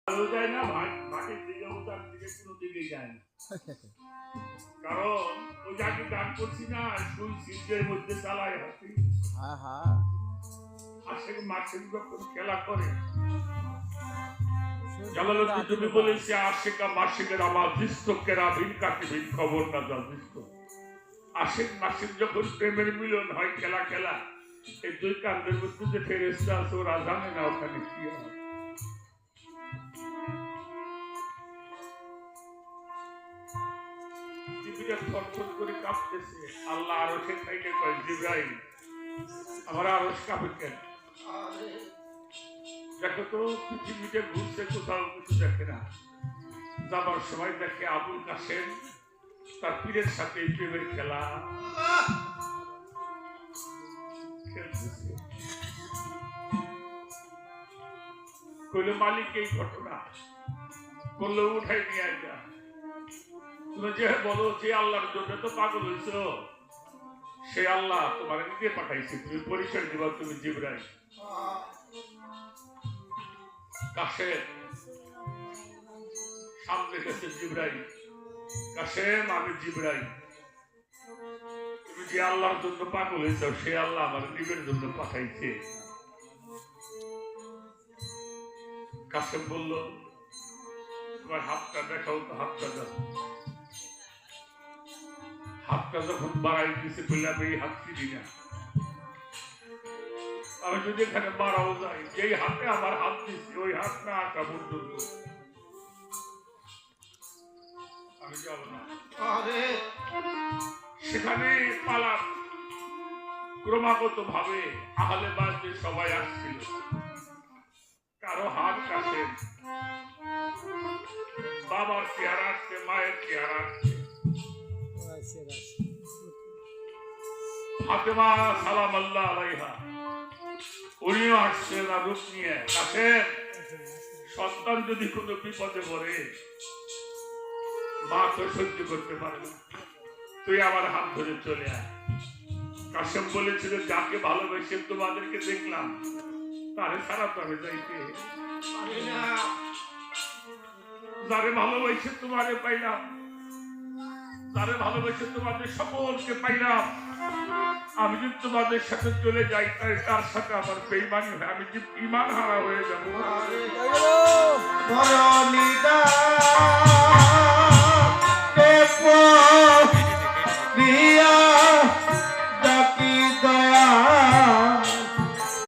যায় না, মাটির দিকে উতার দিকে কোনো দিকে যায় না। কারণ ওই যাকে দান করছি না, সুই সিদ্ধের মধ্যে চালায় হাতি। আশেক মাছের যখন খেলা করে, জালালউদ্দিন তুমি বলেছে আশেকা মাসিকের আমার দৃষ্টকেরা ভিন কাকে ভিন খবর না যা দৃষ্ট। আশেক মাসিক যখন প্রেমের মিলন হয় খেলা খেলা, এই দুই কান্দের মধ্যে যে ফেরেশতা আছে ওরা জানে না ওখানে কি হয়। পৃথিবীটা থরথর করে কাঁপতেছে। আল্লাহ আরশের থেকে কয় জিবরাইল আমার আরশ কাঁপে কেন? দেখো তো পৃথিবীতে ঘুরছে, কোথাও কিছু দেখে না। যাবার সময় দেখে আবুল কাসেম তার পীরের সাথে প্রেমের খেলা খেলতেছে। কইল মালিক এই ঘটনা বললো উঠাই নিয়ে যা। তুমি যে বলো যে আল্লাহর জন্য তো পাগল হয়েছ, সে আল্লাহ তোমার নিজে পাঠাইছে, তুমি পরিচয় দিবা তুমি জিবরাইল। কাসেম সামনে গেছে জিবরাইল, কাসেম আমি জিবরাইল, তুমি যে আল্লাহর জন্য পাগল হয়েছ সে আল্লাহ আমার নিজের জন্য পাঠাইছে। কাসেম বলল তোমার হাতটা দেখাও তো, হাতটা দাও। হাতটা যখন বাড়াই দিছে বললাম এই হাত চিনি না, আমি যদি এখানে বাড়াও যাই, যেই হাতে আমার হাত দিচ্ছি ওই হাত না আসা পর্যন্ত আমি যাব না। সেখানে পালাম ক্রমাগত ভাবে আহলে বাজে সবাই আসছিল, কারো হাত কাছে বাবার চেহারা আসছে, মায়ের চেহারা আসছে। ফাতেমা সালাম আল্লাহ আলাইহা উনিও আসছে না রূপ নিয়ে। কাসেম সন্তান যদি কোনো বিপদে পড়ে মা তো সহ্য করতে পারে না, তুই আমার হাত ধরে চলে আয়। কাসেম বলেছিল যাকে ভালোবেসে তোমাদেরকে দেখলাম তারে ছাড়া তো আমি যাইতে পারি না, যারে ভালোবেসে তোমারে পাইলাম, যারে ভালোবেসে তোমাদের সকলকে পাইলাম, আমি যদি তোমাদের সাথে চলে যাই তার সাথে আমার বেঈমানি হয়, আমি যে ঈমান হারা হয়ে যাবো। বড় নিদা